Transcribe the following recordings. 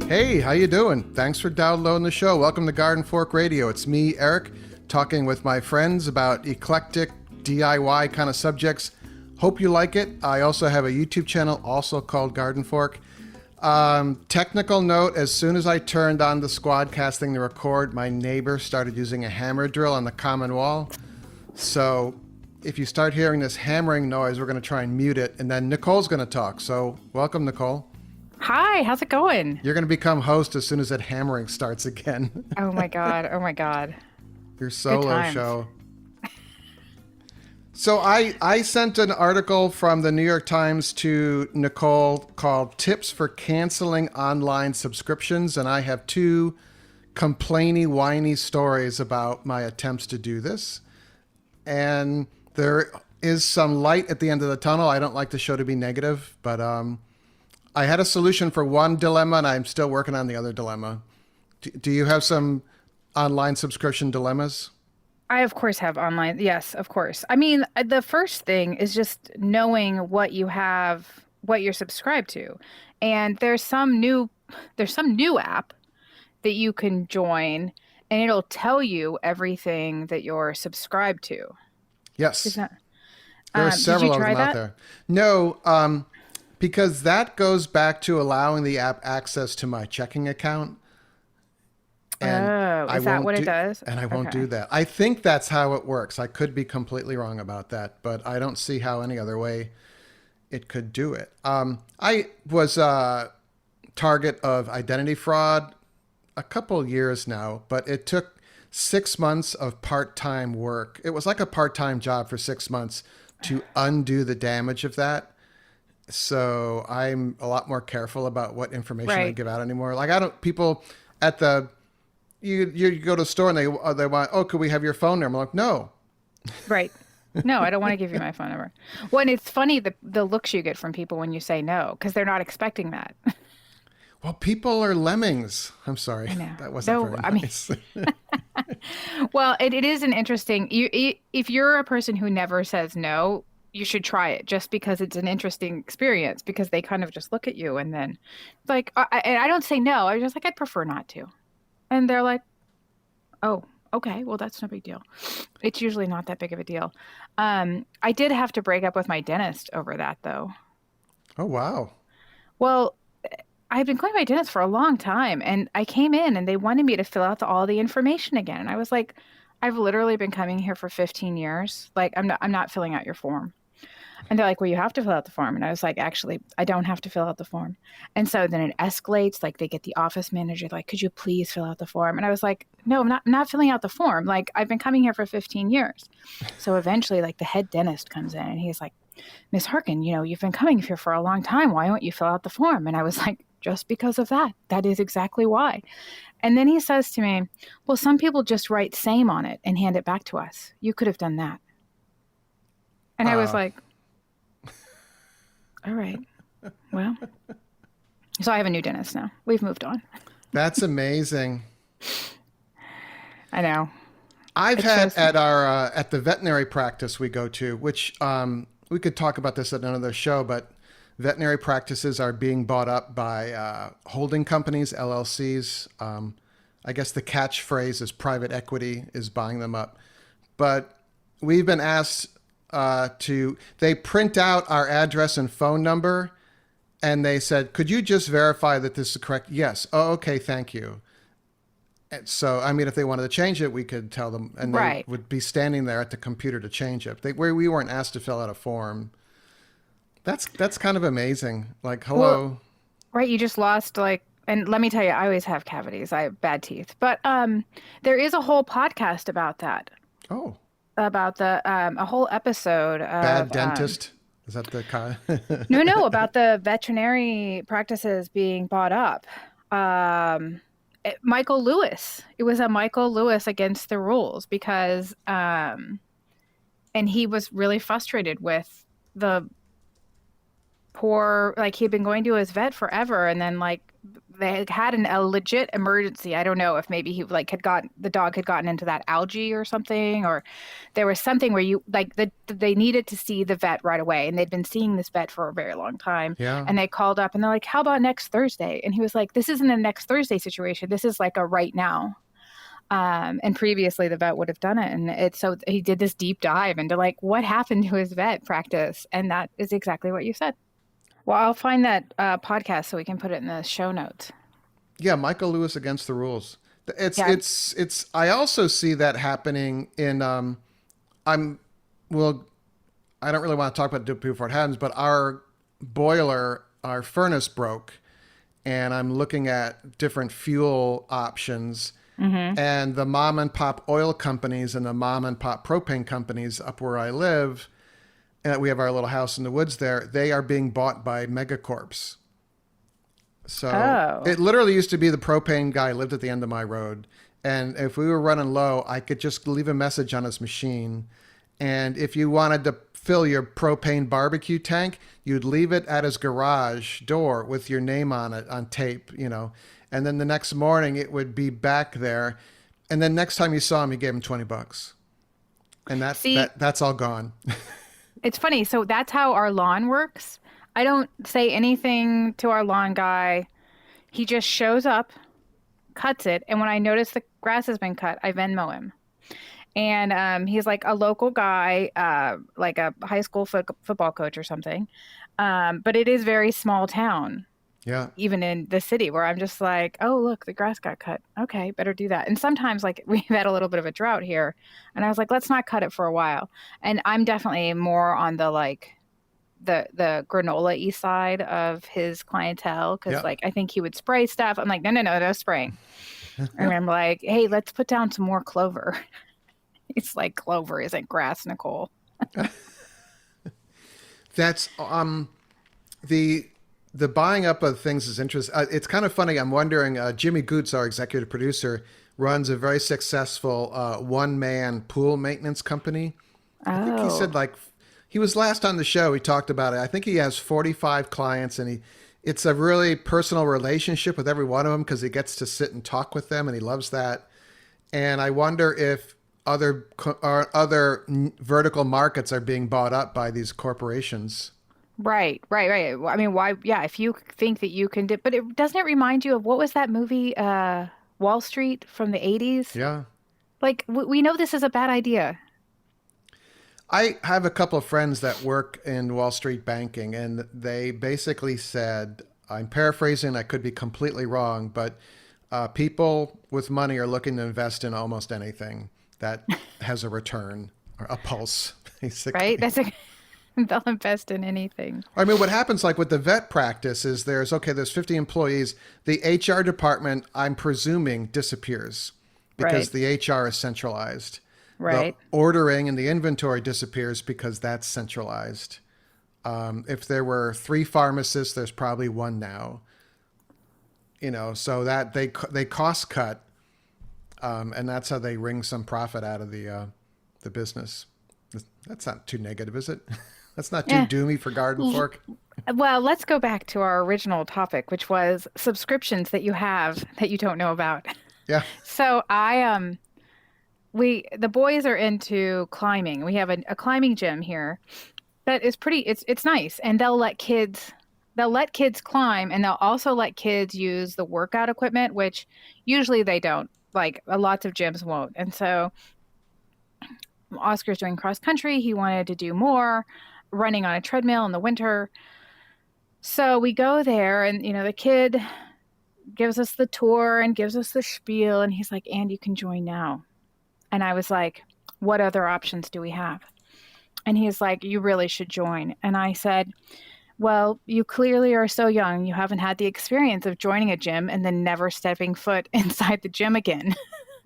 Hey, how you doing? Thanks for downloading the show. Welcome to Garden Fork Radio. It's me, Eric, talking with my friends about eclectic DIY kind of subjects. Hope you like it. I also have a YouTube channel also called Garden Fork. Technical note, as soon as I turned on the Squadcast thing to record, my neighbor started using a hammer drill on the common wall. So if you start hearing this hammering noise, we're going to try and mute it. And then Nicole's going to talk. So welcome, Nicole. Hi, how's it going? You're going to become host as soon as that hammering starts again. Oh my God. Oh my God. Your solo show. So I sent an article from the New York Times to Nicole called Tips for Canceling Online Subscriptions. And I have two complainy, whiny stories about my attempts to do this. And there is some light at the end of the tunnel. I don't like the show to be negative, but I had a solution for one dilemma, and I'm still working on the other dilemma. Do you have some online subscription dilemmas? I, of course, have online. Yes, of course. I mean, the first thing is just knowing what you have, what you're subscribed to. And there's some new app that you can join, and it'll tell you everything that you're subscribed to. Yes. Is that, there are several of them that? out there. No, because that goes back to allowing the app access to my checking account. And is that what it does? And I won't do that. I think that's how it works. I could be completely wrong about that, but I don't see how any other way it could do it. I was a target of identity fraud a couple years now, but it took 6 months of part-time work. It was like a part-time job for 6 months to undo the damage of that. So I'm a lot more careful about what information I give out anymore. Like people at the, you go to the store and they want, oh, could we have your phone number? I'm like, no. Right. No, I don't want to give you my phone number. Well, and it's funny the looks you get from people when you say no, because they're not expecting that. Well, people are lemmings. I'm sorry. I know. That wasn't very nice. Well, it is an interesting, if you're a person who never says no, you should try it just because it's an interesting experience, because they kind of just look at you and then like, and I don't say no. I'm just like, I'd prefer not to. And they're like, oh, okay, well, that's no big deal. It's usually not that big of a deal. I did have to break up with my dentist over that, though. Oh, wow. Well, I've been going to my dentist for a long time, and I came in and they wanted me to fill out all the information again. And I was like, I've literally been coming here for 15 years. Like, I'm not filling out your form. And they're like, well, you have to fill out the form. And I was like, actually, I don't have to fill out the form. And so then it escalates. Like, they get the office manager, like, could you please fill out the form? And I was like, no, I'm not filling out the form. Like, I've been coming here for 15 years. So eventually, like, the head dentist comes in and he's like, Miss Harkin, you've been coming here for a long time. Why won't you fill out the form? And I was like, just because of that. That is exactly why. And then he says to me, well, some people just write same on it and hand it back to us. You could have done that. And I was like, all right, well, so I have a new dentist now. We've moved on. That's amazing. I know. I've had at the veterinary practice we go to, which we could talk about this at another show, but veterinary practices are being bought up by holding companies, LLCs. I guess the catchphrase is private equity is buying them up. But we've been asked they print out our address and phone number, and they said, could you just verify that this is correct? Yes. Oh, okay, thank you. And so, I mean, if they wanted to change it, we could tell them, and they would be standing there at the computer to change it. We weren't asked to fill out a form. That's kind of amazing. Like, hello. Well, right, you just lost, like, and let me tell you, I always have cavities. I have bad teeth. But there is a whole podcast about that. Oh. About a whole episode of Bad Dentist. Is that the kind? No, about the veterinary practices being bought up. Michael Lewis. It was a Michael Lewis against the rules because, and he was really frustrated with the poor, like he'd been going to his vet forever, and then like they had a legit emergency. I don't know if maybe he like the dog had gotten into that algae or something, or there was something where they needed to see the vet right away, and they'd been seeing this vet for a very long time. Yeah. And they called up and they're like, "How about next Thursday?" And he was like, "This isn't a next Thursday situation. This is like a right now." And previously the vet would have done it. And so he did this deep dive into like what happened to his vet practice. And that is exactly what you said. Well, I'll find that podcast so we can put it in the show notes. Yeah, Michael Lewis Against the Rules. It's Yeah. I also see that happening in I'm well I don't really want to talk about it before it happens, but our furnace broke, and I'm looking at different fuel options. Mm-hmm. And the mom and pop oil companies and the mom and pop propane companies up where I live, and we have our little house in the woods there, they are being bought by megacorps. So Oh, it literally used to be the propane guy lived at the end of my road. And if we were running low, I could just leave a message on his machine. And if you wanted to fill your propane barbecue tank, you'd leave it at his garage door with your name on it on tape, you know. And then the next morning it would be back there. And then next time you saw him, you gave him $20. And see, that's all gone. it's funny. So that's how our lawn works. I don't say anything to our lawn guy. He just shows up, cuts it, and when I notice the grass has been cut, I Venmo him. And he's like a local guy, like a high school football coach or something. But it is very small town, Yeah. even in the city, where I'm just like, oh, look, the grass got cut. Okay, better do that. And sometimes, like, we've had a little bit of a drought here, and I was like, let's not cut it for a while. And I'm definitely more on the like the granola-y side of his clientele because, Yeah. like, I think he would spray stuff. I'm like, no spraying. And I'm like, hey, let's put down some more clover. It's like clover isn't grass, Nicole. That's the buying up of things is interesting. It's kind of funny. I'm wondering. Jimmy Goots, our executive producer, runs a very successful one man pool maintenance company. I think he said Oh, like he was last on the show. He talked about it. I think he has 45 clients, and it's a really personal relationship with every one of them because he gets to sit and talk with them, and he loves that. And I wonder if other vertical markets are being bought up by these corporations. right. Well, I mean, why? Yeah, if you think that you can do, but it doesn't it remind you of what was that movie, Wall Street from the 80s? Yeah. Like, we know this is a bad idea. I have a couple of friends that work in Wall Street banking, and they basically said, I'm paraphrasing, I could be completely wrong, but people with money are looking to invest in almost anything that has a return or a pulse, Right? basically. They'll invest in anything. I mean, what happens like with the vet practice is there's 50 employees. The HR department, I'm presuming, disappears because Right, the HR is centralized. The right. ordering and the inventory disappears because that's centralized. If there were 3 pharmacists, there's probably 1 now. You know, so that they cost cut, and that's how they wring some profit out of the business. That's not too negative, is it? That's not too Yeah. doomy for Garden Fork. Well, let's go back to our original topic, which was subscriptions that you have that you don't know about. Yeah, So the boys are into climbing. We have a climbing gym here that is pretty. It's nice, and they'll let kids climb, and they'll also let kids use the workout equipment, which usually they don't. Like lots of gyms won't. And so Oscar's doing cross country. He wanted to do more running on a treadmill in the winter. So we go there, and the kid gives us the tour and gives us the spiel, and he's like, "And you can join now." And I was like, "What other options do we have?" And he's like, "You really should join." And I said, "Well, you clearly are so young. You haven't had the experience of joining a gym and then never stepping foot inside the gym again,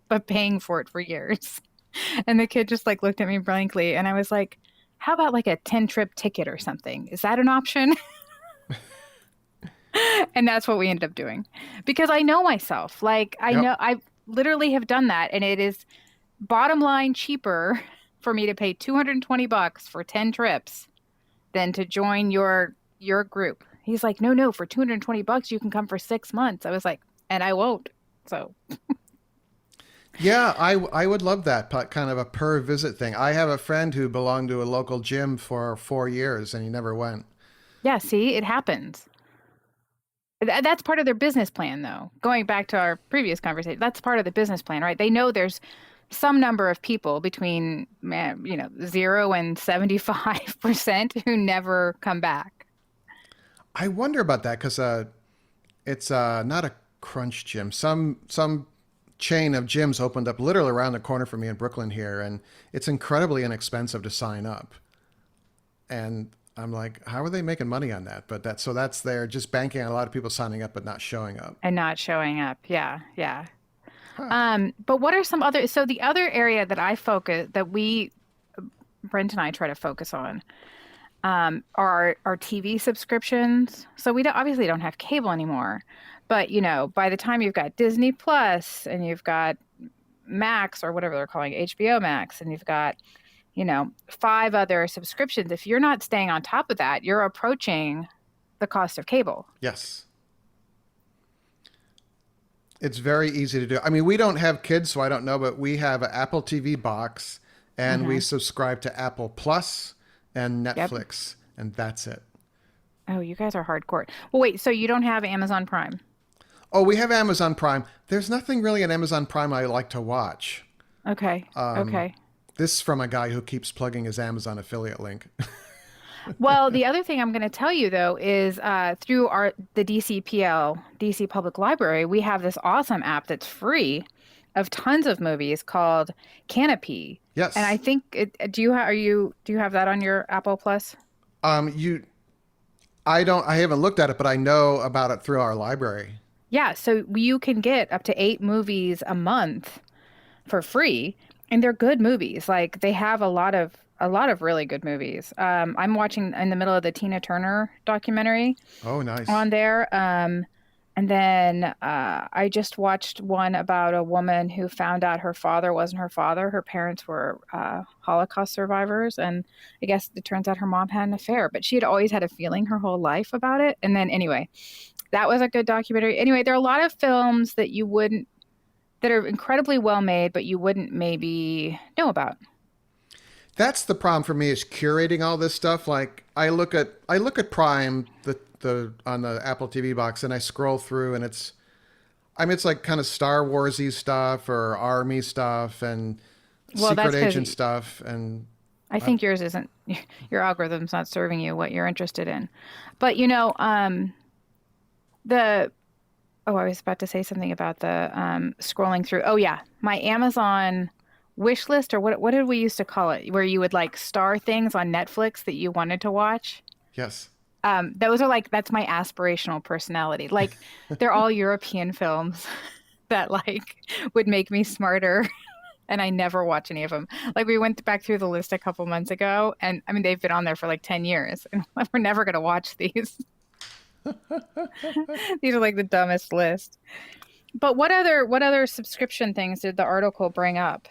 but paying for it for years." And the kid just like looked at me blankly, and I was like, "How about like a 10-trip ticket or something? Is that an option?" And that's what we ended up doing because I know myself. Like I yep. know I literally have done that, and it is bottom line cheaper for me to pay $220 for 10 trips than to join your group. He's like, no, for $220, you can come for 6 months. I was like, and I won't. So Yeah, I would love that kind of a per visit thing. I have a friend who belonged to a local gym for 4 years and he never went. yeah, see, it happens. That's part of their business plan, though. Going back to our previous conversation, that's part of the business plan, right? They know there's some number of people between, 0 and 75% who never come back. I wonder about that because it's not a crunch gym. Some chain of gyms opened up literally around the corner from me in Brooklyn here, and it's incredibly inexpensive to sign up. And I'm like, how are they making money on that? But that's they're just banking on a lot of people signing up but not showing up. And not showing up. Yeah, yeah. Huh. But what are some other, so the other area that I focus, that Brent and I try to focus on, are our TV subscriptions. So we obviously don't have cable anymore, but by the time you've got Disney Plus and you've got Max or whatever they're calling it, HBO Max, and you've got, 5 other subscriptions, if you're not staying on top of that, you're approaching the cost of cable. Yes. It's very easy to do. I mean, we don't have kids, so I don't know, but we have an Apple TV box and we Hmm. subscribe to Apple Plus and Yep. Netflix, and that's it. Oh, you guys are hardcore. Well, wait, so you don't have Amazon Prime? Oh, we have Amazon Prime. There's nothing really on Amazon Prime I like to watch. Okay. Okay. This is from a guy who keeps plugging his Amazon affiliate link. Well, the other thing I'm going to tell you though is through the DCPL, DC Public Library, we have this awesome app that's free of tons of movies called Canopy. And I Yes. think do you have that on your Apple Plus? You I haven't looked at it, but I know about it through our library. Yeah, so you can get up to 8 movies a month for free, and they're good movies. Like they have a lot of really good movies. I'm watching in the middle of the Tina Turner documentary Oh, nice. on there. And then I just watched one about a woman who found out her father wasn't her father. Her parents were Holocaust survivors, and I guess it turns out her mom had an affair, but she had always had a feeling her whole life about it. And then anyway, that was a good documentary. Anyway, there are a lot of films that are incredibly well made, but you wouldn't maybe know about. That's the problem for me is curating all this stuff. Like I look at Prime the on the Apple TV box and I scroll through and it's like kind of Star Warsy stuff or army stuff and Well, secret that's because agent stuff and I I, think yours isn't, your algorithm's not serving you what you're interested in. But the oh, I was about to say something about the scrolling through. Oh yeah, my Amazon wish list, or what did we used to call it, where you would like star things on Netflix that you wanted to watch. yes. Those are like that's my aspirational personality. Like they're all European films that like would make me smarter. And I never watch any of them. Like we went back through the list a couple months ago, and I mean they've been on there for like 10 years, and we're never gonna watch these. These are like the dumbest list. But what other subscription things did the article bring up?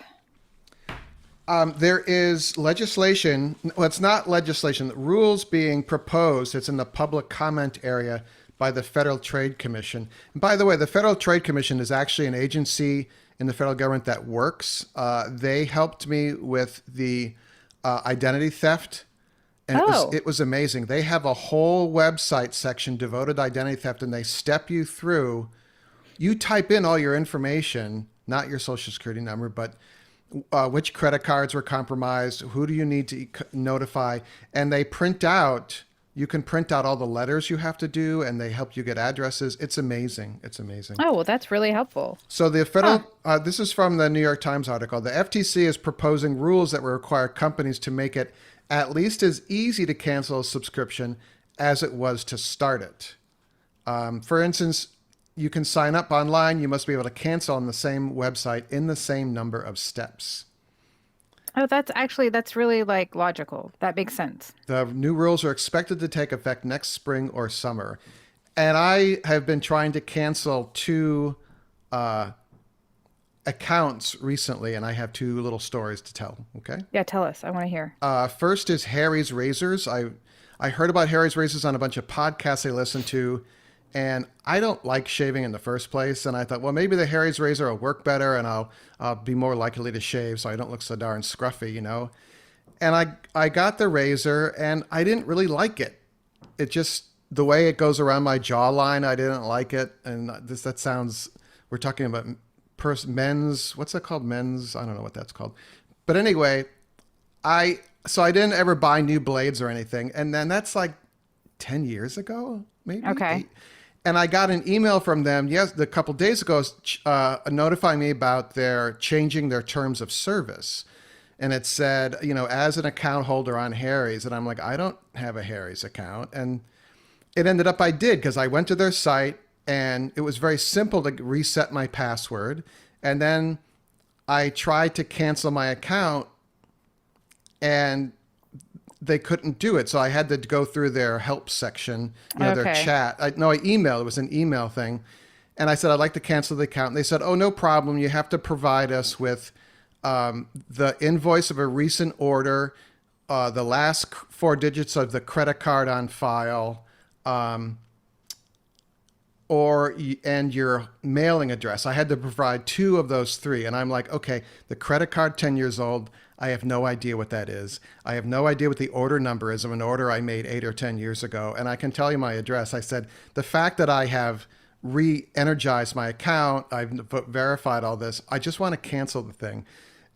There is legislation. Well, it's not legislation. Rules being proposed. It's in the public comment area by the Federal Trade Commission. And by the way, the Federal Trade Commission is actually an agency in the federal government that works. They helped me with the identity theft, and it was Oh, it was amazing. They have a whole website section devoted to identity theft, and they step you through. You type in all your information, not your social security number, but which credit cards were compromised, who do you need to notify, and they print out. You can print out all the letters you have to do, and they help you get addresses. It's amazing. It's amazing. oh, well, that's really helpful. So the Huh. federal, this is from the New York Times article. The FTC is proposing rules that will require companies to make it at least as easy to cancel a subscription as it was to start it. For instance, you can sign up online. You must be able to cancel on the same website in the same number of steps. Oh, that's really like logical. That makes sense. The new rules are expected to take effect next spring or summer. And I have been trying to cancel two accounts recently, and I have two little stories to tell. Okay. Yeah, tell us. I want to hear. First is Harry's Razors. I I heard about Harry's razors on a bunch of podcasts I listened to, and I don't like shaving in the first place. And I thought, well, maybe the Harry's razor will work better, and I'll be more likely to shave, so I don't look so darn scruffy, you know. And I got the razor, and I didn't really like it. It just the way it goes around my jawline, I didn't like it. And that sounds we're talking about men's, what's that called? Men's, I don't know what that's called. But anyway, I didn't ever buy new blades or anything. And then that's like 10 years ago, maybe. Okay. 8. And I got an email from them, a couple days ago, notifying me about their changing their terms of service. And it said, as an account holder on Harry's. And I'm like, I don't have a Harry's account. And it ended up I did, because I went to their site, and it was very simple to reset my password. And then I tried to cancel my account, and they couldn't do it. So I had to go through their help section, their chat. I emailed. It was an email thing. And I said, I'd like to cancel the account. And they said, oh, no problem. You have to provide us with the invoice of a recent order, the last 4 digits of the credit card on file, and your mailing address. I had to provide 2 of those 3. And I'm like, okay, the credit card, 10 years old. I have no idea what that is. I have no idea what the order number is of an order I made 8 or 10 years ago. And I can tell you my address. I said, the fact that I have re-energized my account, I've verified all this, I just want to cancel the thing.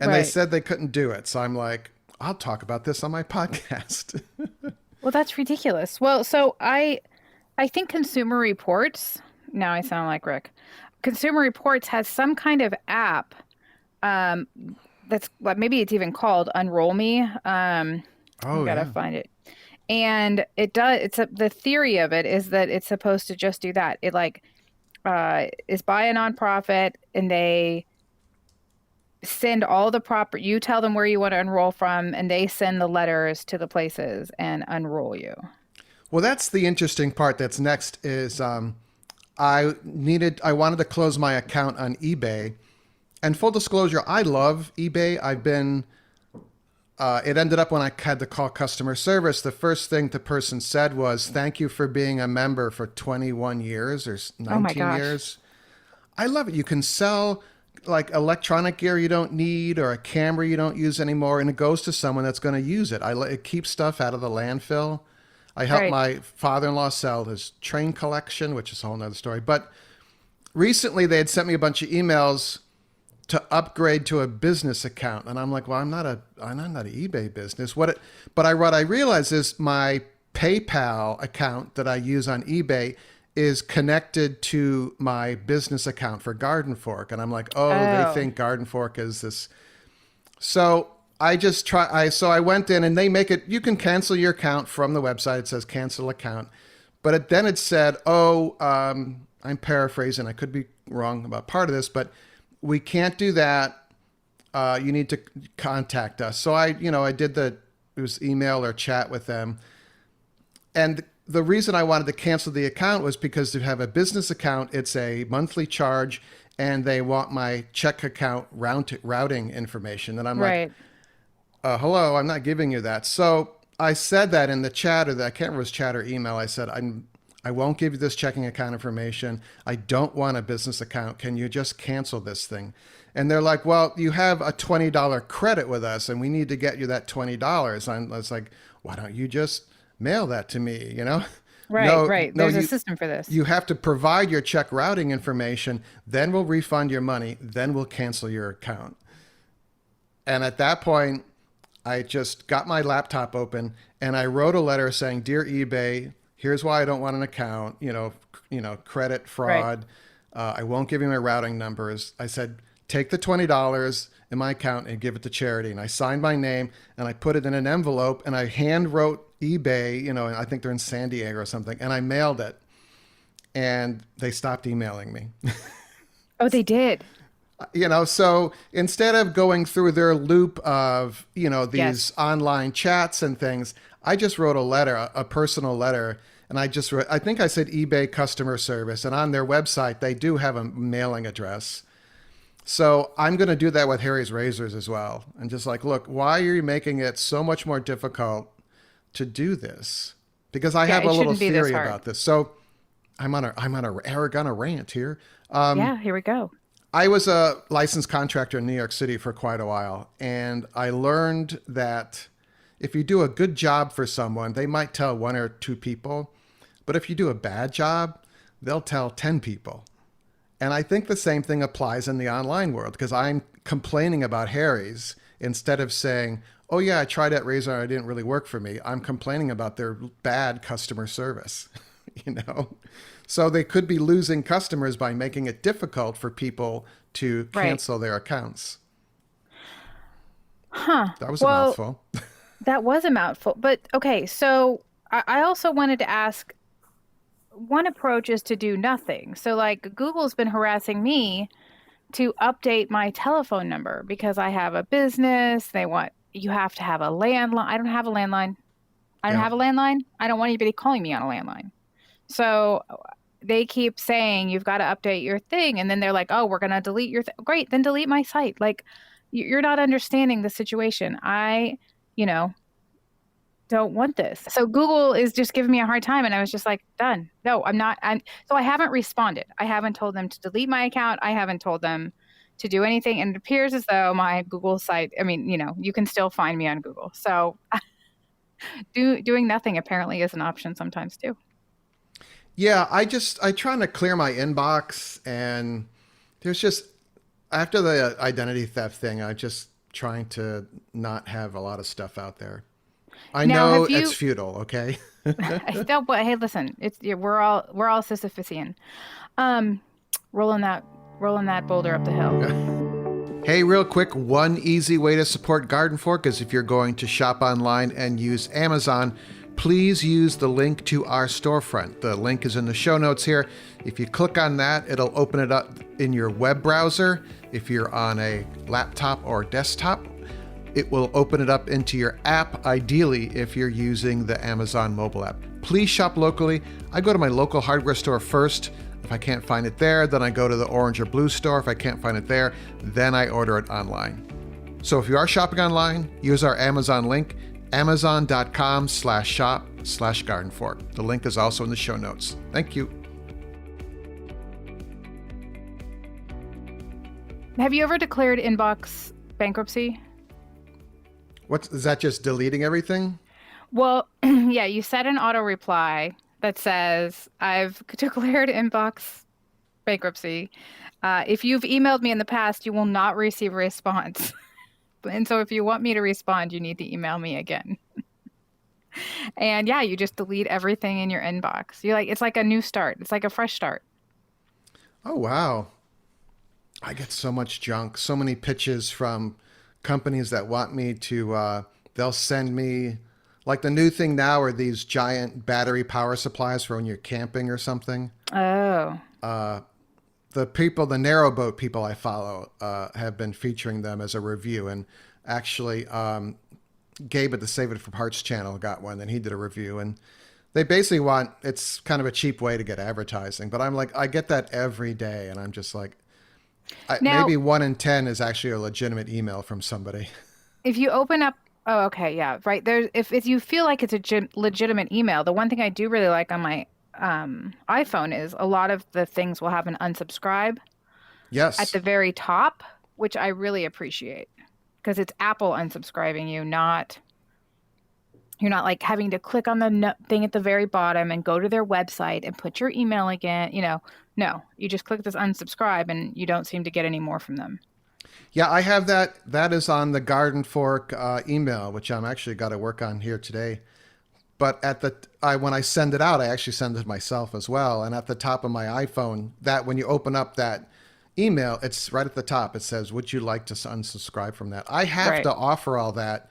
And they said they couldn't do it. So I'm like, I'll talk about this on my podcast. Well, that's ridiculous. Well, so I think Consumer Reports, now I sound like Rick. Consumer Reports has some kind of app that's maybe it's even called Unroll Me. I gotta find it. And it does. The theory of it is that it's supposed to just do that. It is by a nonprofit, and they send all the proper. You tell them where you want to enroll from, and they send the letters to the places and unroll you. Well, that's the interesting part. That's next is I wanted to close my account on eBay. And full disclosure, I love eBay. It ended up when I had to call customer service, the first thing the person said was, thank you for being a member for 21 years or 19 years. I love it. You can sell like electronic gear you don't need or a camera you don't use anymore, and it goes to someone that's going to use it. It keeps stuff out of the landfill. I helped my father-in-law sell his train collection, which is a whole nother story. But recently they had sent me a bunch of emails to upgrade to a business account. And I'm like, well, I'm not an eBay business. What I realized is my PayPal account that I use on eBay is connected to my business account for Garden Fork. And I'm like, they think Garden Fork is this. So I went in, and they make it, you can cancel your account from the website. It says cancel account. But then it said, I'm paraphrasing. I could be wrong about part of this, but we can't do that. You need to contact us. So I did it was email or chat with them. And the reason I wanted to cancel the account was because to have a business account, it's a monthly charge, and they want my check account routing information. And I'm like, hello, I'm not giving you that. So I said that in the chat, I can't remember if it was chat or email. I said, I won't give you this checking account information. I don't want a business account. Can you just cancel this thing? And they're like, well, you have a $20 credit with us, and we need to get you that $20. I was like, why don't you just mail that to me, Right. There's a system for this. You have to provide your check routing information, then we'll refund your money, then we'll cancel your account. And at that point, I just got my laptop open, and I wrote a letter saying, dear eBay, here's why I don't want an account, credit fraud. I won't give you my routing numbers. I said, take the $20 in my account and give it to charity. And I signed my name, and I put it in an envelope, and I hand wrote eBay, and I think they're in San Diego or something. And I mailed it, and they stopped emailing me. Oh, they did. So instead of going through their loop of, these online chats and things, I just wrote a letter, a personal letter. And I think I said eBay customer service, and on their website, they do have a mailing address. So I'm going to do that with Harry's razors as well. And just like, look, why are you making it so much more difficult to do this? because I Yeah, have a it little shouldn't be this theory hard. about this. So I'm on a Eric on a rant here. Yeah, here we go. I was a licensed contractor in New York City for quite a while, and I learned that if you do a good job for someone, they might tell one or two people, but if you do a bad job, they'll tell 10 people. And I think the same thing applies in the online world because I'm complaining about Harry's instead of saying, oh, yeah, I tried at Razor. It didn't really work for me. I'm complaining about their bad customer service, you know? So they could be losing customers by making it difficult for people to Right. cancel their accounts. Huh. That was a Well, mouthful. that was a mouthful. But okay, so I also wanted to ask, one approach is to do nothing. So like Google's been harassing me to update my telephone number because I have a business. They want you have to have a landline. I don't have a landline. I don't Yeah. have a landline. I don't want anybody calling me on a landline. So they keep saying you've got to update your thing, and then they're like, "Oh, we're gonna delete your great, then delete my site." Like you're not understanding the situation. You know, don't want this. So Google is just giving me a hard time, and I was just like, done. No, I'm not. So I haven't responded. I haven't told them to delete my account. I haven't told them to do anything, and it appears as though my Google site. I mean, you can still find me on Google. So doing nothing apparently is an option sometimes too. Yeah, I trying to clear my inbox, and there's just after the identity theft thing, I'm just trying to not have a lot of stuff out there. I Now, know have it's you? futile, okay? I still, but hey, listen, we're all Sisyphusian. Um, rolling that rolling that boulder up the hill. Hey, real quick, one easy way to support Garden Fork is if you're going to shop online and use Amazon, please use the link to our storefront. The link is in the show notes here. If you click on that, it'll open it up in your web browser. If you're on a laptop or desktop, it will open it up into your app, ideally if you're using the Amazon mobile app. Please shop locally. I go to my local hardware store first. If I can't find it there, then I go to the orange or blue store. If I can't find it there, then I order it online. So if you are shopping online, use our Amazon link, amazon.com/shop/gardenfork. The link is also in the show notes. Thank you. Have you ever declared inbox bankruptcy? Is that just deleting everything? Well, yeah, you set an auto reply that says, I've declared inbox bankruptcy. If you've emailed me in the past, you will not receive a response. And so if you want me to respond, you need to email me again. And yeah, you just delete everything in your inbox. It's like a new start. It's like a fresh start. Oh, wow. I get so much junk, so many pitches from companies that want me to, they'll send me, like the new thing now are these giant battery power supplies for when you're camping or something. Oh, The narrowboat people I follow, have been featuring them as a review. And actually, Gabe at the Save It for Parts channel got one, and he did a review. And they basically it's kind of a cheap way to get advertising. But I'm like, I get that every day. And I'm just like, now maybe 1 in 10 is actually a legitimate email from somebody. if you open up, oh, okay, yeah, right. If you feel like it's a legitimate email, the one thing I do really like on my iPhone is a lot of the things will have an unsubscribe at Yes. the very top, which I really appreciate because it's Apple unsubscribing you, not you're not like having to click on the thing at the very bottom and go to their website and put your email again. No, you just click this unsubscribe and you don't seem to get any more from them. Yeah, I have that. That is on the Garden Fork email, which I'm actually got to work on here today. But when I send it out, I actually send it myself as well. And at the top of my iPhone, that when you open up that email, it's right at the top. It says, "Would you like to unsubscribe from that?" I have Right. to offer all that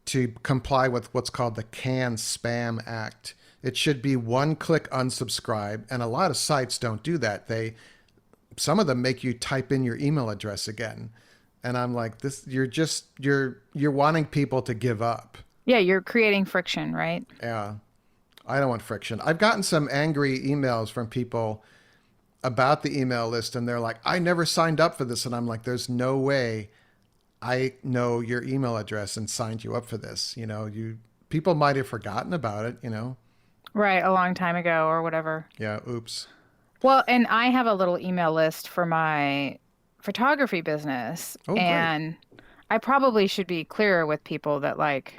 to comply with what's called the CAN Spam Act. It should be one click unsubscribe, and a lot of sites don't do that. Some of them make you type in your email address again, and I'm like, this. You're wanting people to give up. Yeah, you're creating friction, right? Yeah. I don't want friction. I've gotten some angry emails from people about the email list, and they're like, I never signed up for this. And I'm like, there's no way I know your email address and signed you up for this. People might have forgotten about it. Right, a long time ago or whatever. Yeah, oops. Well, and I have a little email list for my photography business, Oh, great. and I probably should be clearer with people that like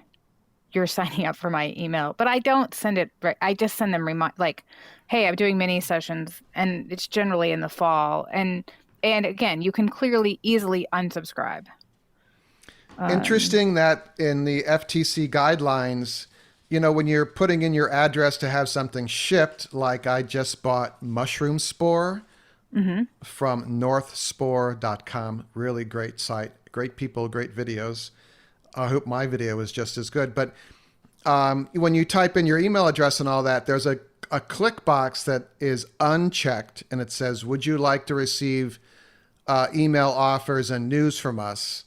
you're signing up for my email, but I don't send it right. I just send them like, "Hey, I'm doing mini sessions," and it's generally in the fall. And again, you can clearly easily unsubscribe. Um, Interesting that in the FTC guidelines, when you're putting in your address to have something shipped, like I just bought mushroom spore mhm. from northspore.com. Really great site. Great people, great videos. I hope my video is just as good. But when you type in your email address and all that, there's a click box that is unchecked and it says, "Would you like to receive email offers and news from us?"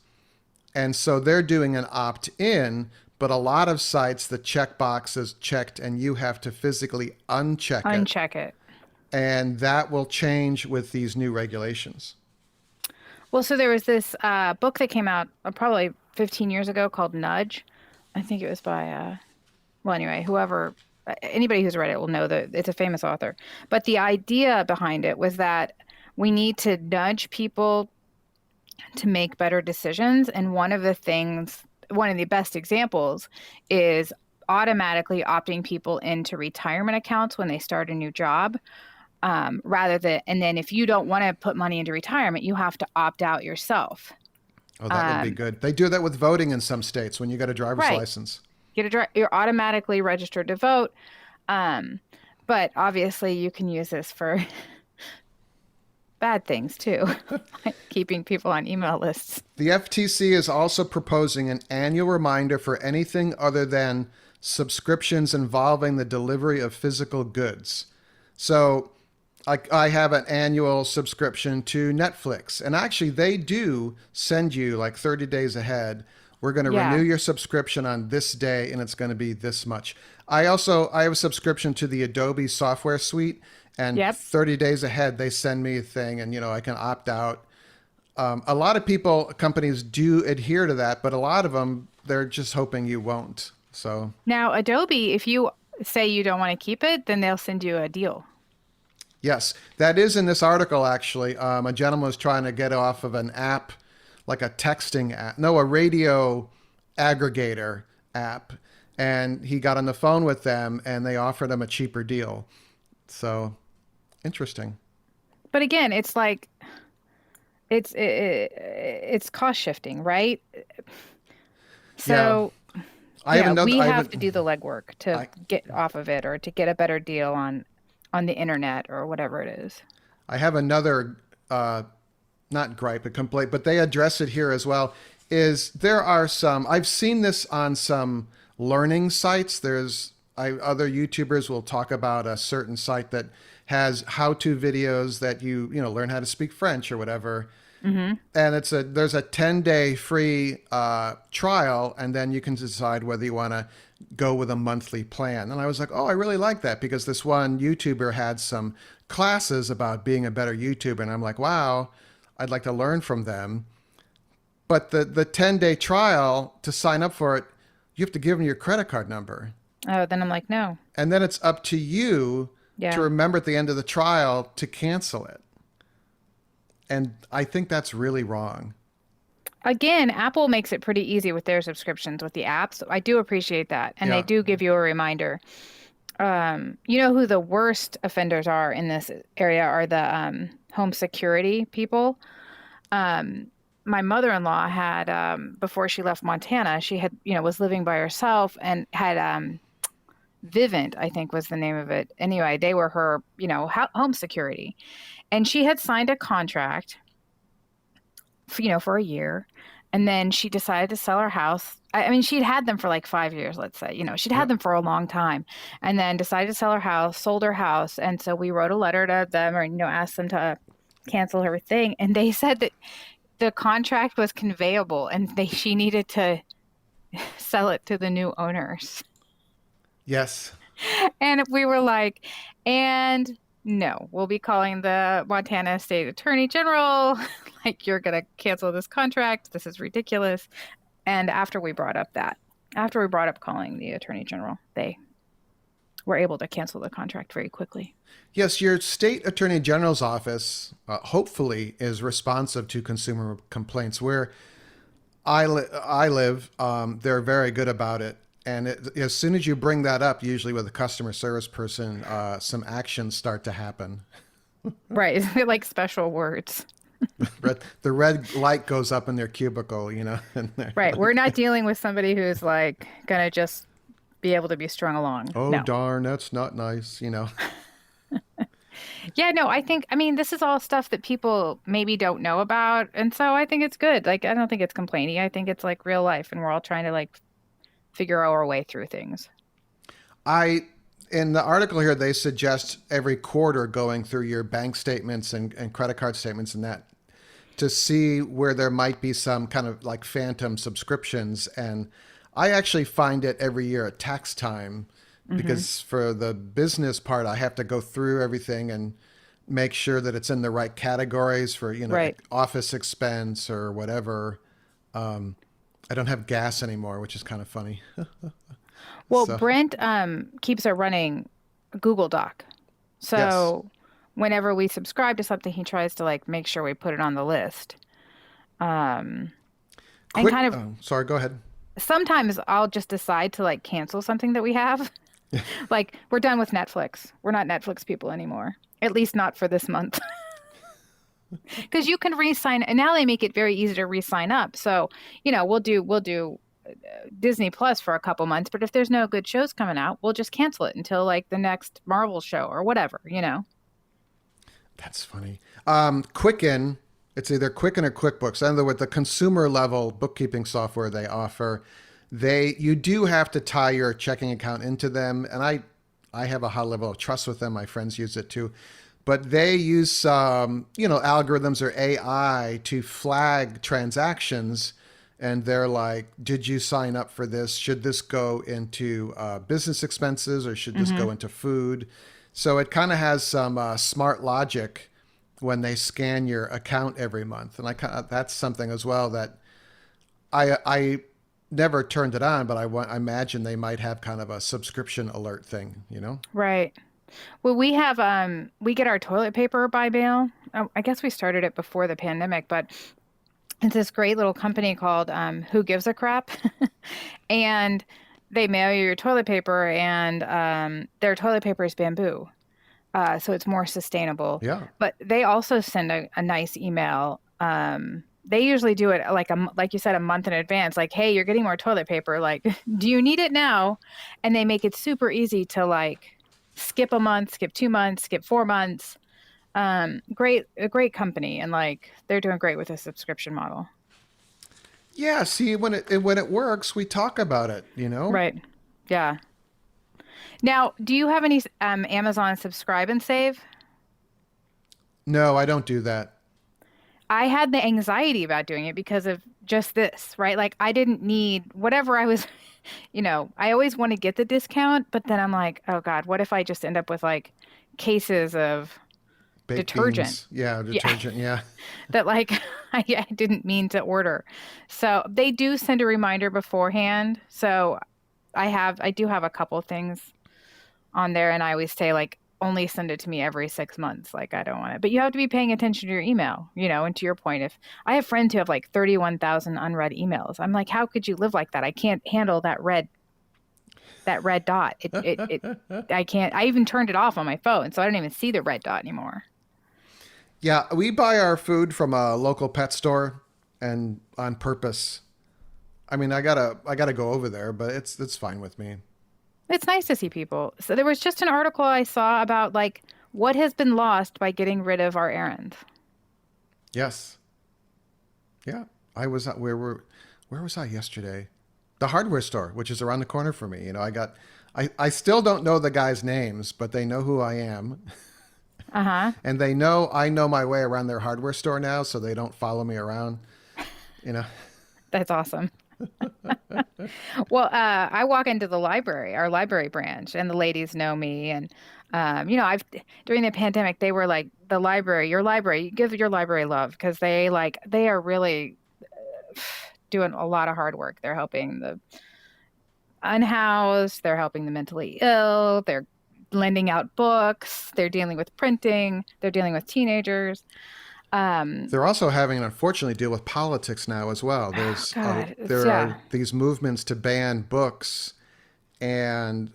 And so they're doing an opt in, but a lot of sites, the checkbox is checked and you have to physically uncheck it. Uncheck it. And that will change with these new regulations. Well, so there was this book that came out probably 15 years ago called Nudge. I think it was by well, anyway, whoever, anybody who's read it will know that it's a famous author. But the idea behind it was that we need to nudge people to make better decisions. And one of the best examples is automatically opting people into retirement accounts when they start a new job. Rather than, and then if you don't want to put money into retirement, you have to opt out yourself. Oh, that would be Um, good. They do that with voting in some states when you get a driver's right. license. You're automatically registered to vote. Um, but obviously you can use this for bad things too, like keeping people on email lists. The FTC is also proposing an annual reminder for anything other than subscriptions involving the delivery of physical goods. So I have an annual subscription to Netflix, and actually, they do send you like 30 days ahead. We're going to renew Yeah. your subscription on this day, and it's going to be this much. I have a subscription to the Adobe software suite, and Yep. 30 days ahead they send me a thing, and I can opt out. A lot of companies do adhere to that, but a lot of them they're just hoping you won't. So Now, Adobe, if you say you don't want to keep it, then they'll send you a deal. yes, that is in this article, actually. A gentleman was trying to get off of an app, like a texting app, no, a radio aggregator app. And he got on the phone with them and they offered him a cheaper deal. So interesting. But again, it's like it's cost shifting, right? Yeah. So, I yeah, haven't done, we I have haven't, to do the legwork to I, get off of it or to get a better deal on the internet or whatever it is. I have another, not gripe, a complaint, but they address it here as well. Is there are some, I've seen this on some learning sites. Other YouTubers will talk about a certain site that has how-to videos that learn how to speak French or whatever. Hmm. And there's a 10-day free trial, and then you can decide whether you want to go with a monthly plan. And I was like, oh, I really like that because this one YouTuber had some classes about being a better YouTuber, and I'm like, wow, I'd like to learn from them. But the 10-day trial, to sign up for it, you have to give them your credit card number. Oh, then I'm like, no. And then it's up to you to Yeah. remember at the end of the trial to cancel it. And I think that's really wrong. Again, Apple makes it pretty easy with their subscriptions with the apps. So I do appreciate that. And they Yeah. do give you a reminder. You know who the worst offenders are in this area are the home security people. Um, my mother-in-law had before she left Montana, she had, was living by herself and had Vivint, I think was the name of it. Anyway, they were her, home security. And she had signed a contract for a year. And then she decided to sell her house. I mean, she'd had them for like 5 years, let's say. She'd had Yep. them for a long time and then decided to sell her house, sold her house. And so we wrote a letter to them or, asked them to cancel her thing. And they said that the contract was conveyable and she needed to sell it to the new owners. Yes. And we were like, and no, we'll be calling the Montana State Attorney General. Like, you're going to cancel this contract. This is ridiculous. And after we brought up calling the Attorney General, they we're able to cancel the contract very quickly. Yes, your state attorney general's office hopefully is responsive to consumer complaints. Where I live, they're very good about it. And as soon as you bring that up, usually with a customer service person, some actions start to happen. Right. They're like special words. The red light goes up in their cubicle, and they're Right. We're like, not dealing with somebody who's like gonna just be able to be strung along. "Oh No. darn, that's not nice." Yeah, no, I mean, this is all stuff that people maybe don't know about. And so I think it's good. Like, I don't think it's complaining. I think it's like real life and we're all trying to like figure our way through things. I In the article here, they suggest every quarter going through your bank statements and credit card statements and that to see where there might be some kind of like phantom subscriptions. And I actually find it every year at tax time Hmm. because for the business part, I have to go through everything and make sure that it's in the right categories for, Right. office expense or whatever. Um, I don't have gas anymore, which is kind of funny. Well, So, Brent keeps a running Google Doc. yes. So whenever we subscribe to something, he tries to like make sure we put it on the list. Um, and Quick. kind of Oh, sorry, go ahead. sometimes I'll just decide to like cancel something that we have. Like we're done with Netflix. We're not Netflix people anymore. At least not for this month. Because you can re-sign, and now they make it very easy to re-sign up. So, we'll do Disney Plus for a couple months, but if there's no good shows coming out, we'll just cancel it until like the next Marvel show or whatever. That's funny. Quicken, it's either Quicken or QuickBooks. In other words, the consumer level bookkeeping software they offer, you do have to tie your checking account into them, and I have a high level of trust with them. My friends use it too, but they use algorithms or AI to flag transactions. And they're like, did you sign up for this? Should this go into business expenses or should this Hmm. go into food? So it kind of has some smart logic when they scan your account every month. And that's something as well that I never turned it on, but I imagine they might have kind of a subscription alert thing. Right. Well, we get our toilet paper by mail. I guess we started it before the pandemic, but it's this great little company called Who Gives a Crap, and they mail you your toilet paper, and their toilet paper is bamboo. So it's more sustainable. Yeah. But they also send a nice email. They usually do it like like you said, a month in advance. Like, hey, you're getting more toilet paper. Like, do you need it now? And they make it super easy to like skip a month, skip 2 months, skip 4 months. A great company, and like they're doing great with a subscription model. Yeah. See, when it works, we talk about it. Right. Yeah. Now, do you have any Amazon Subscribe and Save? No, I don't do that. I had the anxiety about doing it because of just this, right? Like I didn't need whatever I was, I always want to get the discount, but then I'm like, oh God, what if I just end up with like cases of Baked detergent? beans. Yeah. Yeah, Detergent. Yeah. that like I didn't mean to order. So they do send a reminder beforehand. So I do have a couple things on there, and I always say like only send it to me every 6 months. Like I don't want it, but you have to be paying attention to your email, and to your point, if I have friends who have like 31,000 unread emails, I'm like, how could you live like that? I can't handle that red dot. I can't. I even turned it off on my phone, so I don't even see the red dot anymore. Yeah, we buy our food from a local pet store, and on purpose. I mean, I gotta go over there, but it's fine with me. It's nice to see people. So there was just an article I saw about like what has been lost by getting rid of our errands. Yes, yeah. I was at where was I yesterday? The hardware store, which is around the corner for me. I still don't know the guys' names, but they know who I am, Uh-huh. and they know I know my way around their hardware store now, so they don't follow me around. You know. That's awesome. Well, I walk into the library, our library branch, and the ladies know me. And, I've during the pandemic, they were like, your library, you give your library love because they are really doing a lot of hard work. They're helping the unhoused, they're helping the mentally ill, they're lending out books. They're dealing with printing. They're dealing with teenagers. They're also having, unfortunately, deal with politics now as well. Oh God, There yeah. are these movements to ban books, and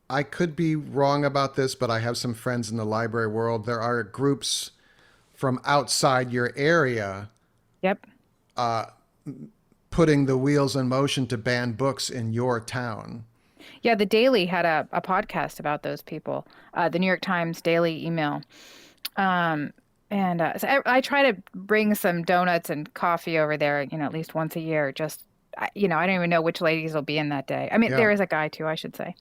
I could be wrong about this, but I have some friends in the library world. There are groups from outside your area Yep. putting the wheels in motion to ban books in your town. Yeah, the Daily had a podcast about those people. The New York Times Daily email. Um, and so I try to bring some donuts and coffee over there, at least once a year. Just, I don't even know which ladies will be in that day. I mean, Yeah. there is a guy too, I should say.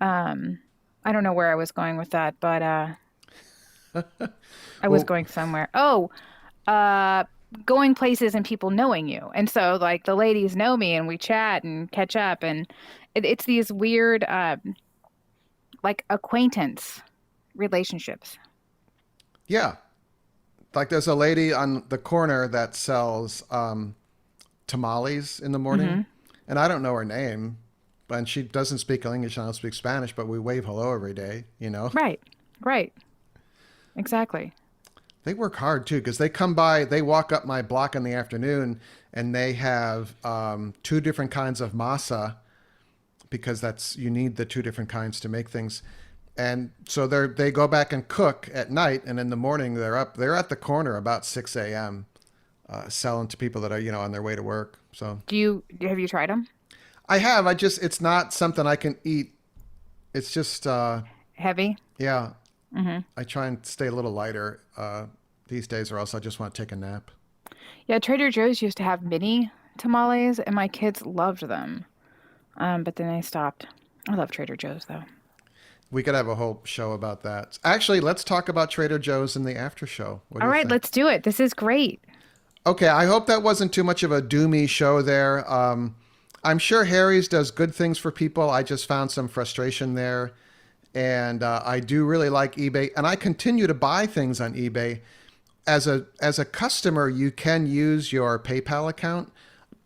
Um, I don't know where I was going with that, but I was Well, going somewhere. Oh, uh, going places and people knowing you. And so, like, the ladies know me and we chat and catch up. And it's these weird, like, acquaintance relationships. yeah. Like there's a lady on the corner that sells tamales in the morning, and I don't know her name, and she doesn't speak English, and I don't speak Spanish, but we wave hello every day, you know? Right. Right. Exactly. They work hard too because they come by, they walk up my block in the afternoon, and they have two different kinds of masa because you need the two different kinds to make things. And so they go back and cook at night, and in the morning they're at the corner about 6 a.m. Selling to people that are on their way to work. So Have you tried them? I have. It's not something I can eat. It's just Heavy? yeah. I try and stay a little lighter these days, or else I just want to take a nap. Yeah, Trader Joe's used to have mini tamales, and my kids loved them. But then they stopped. I love Trader Joe's, though. We could have a whole show about that. Actually, let's talk about Trader Joe's in the after show. What do All you right, think? let's do it. This is great. Okay, I hope that wasn't too much of a doomy show there. I'm sure Harry's does good things for people. I just found some frustration there. And I do really like eBay. And I continue to buy things on eBay. As a customer, you can use your PayPal account.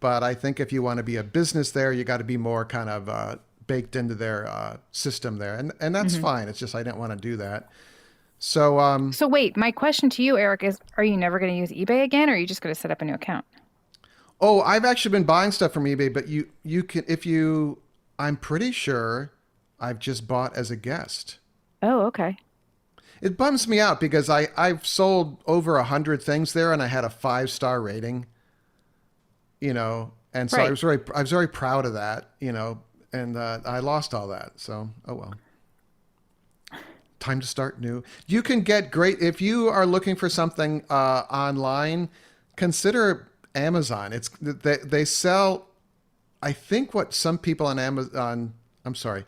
But I think if you want to be a business there, you got to be more kind of baked into their system there. And that's fine. It's just I didn't want to do that. So So wait, my question to you, Eric, is are you never going to use eBay again, or are you just going to set up a new account? oh, I've actually been buying stuff from eBay, but you can if you I'm pretty sure I've just bought as a guest. Oh, okay. It bums me out because I've sold over 100 things there and I had a 5-star rating, and so Right. I was very proud of that, and I lost all that. So, oh well. Time to start new. You can get great if you are looking for something online. Consider Amazon. They sell. I think what some people on Amazon. I'm sorry.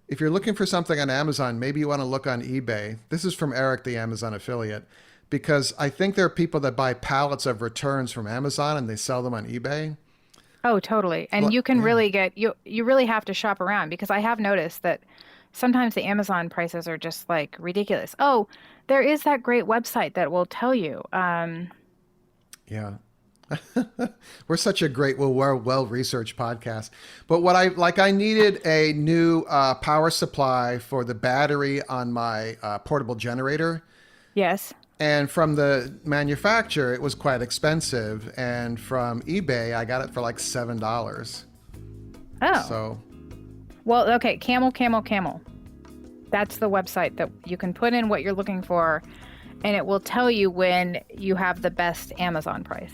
If you're looking for something on Amazon, maybe you want to look on eBay. This is from Eric, the Amazon affiliate, because I think there are people that buy pallets of returns from Amazon and they sell them on eBay. Oh, totally. And you can really you really have to shop around because I have noticed that sometimes the Amazon prices are just like ridiculous. Oh, there is that great website that will tell you. Yeah. We're such a great, we're well-researched podcast. But what I needed a new power supply for the battery on my portable generator. Yes. And from the manufacturer, it was quite expensive. And from eBay, I got it for like $7. Oh. So, Well, okay, Camel, Camel, Camel. That's the website that you can put in what you're looking for, and it will tell you when you have the best Amazon price.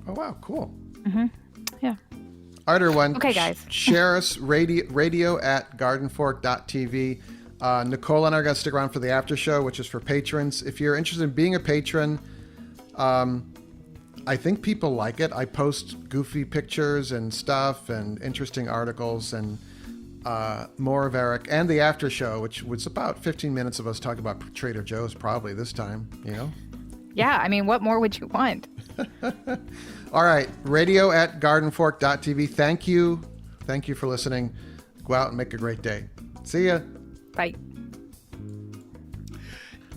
oh, wow, cool. Yeah. All right, everyone. Okay, guys. Share us radio at gardenfork.tv. Nicole and I are going to stick around for the after show, which is for patrons. If you're interested in being a patron, I think people like it. I post goofy pictures and stuff and interesting articles and more of Eric and the after show, which was about 15 minutes of us talking about Trader Joe's probably this time, Yeah, I mean, what more would you want? All right, radio at gardenfork.tv. Thank you. Thank you for listening. Go out and make a great day. See ya. Bye.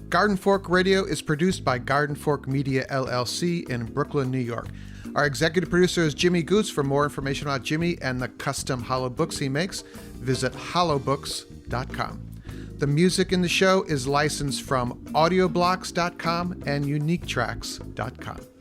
Garden Fork Radio is produced by Garden Fork Media LLC in Brooklyn, New York. Our executive producer is Jimmy Goose. For more information about Jimmy and the custom hollow books he makes, visit hollowbooks.com. The music in the show is licensed from audioblocks.com and uniquetracks.com.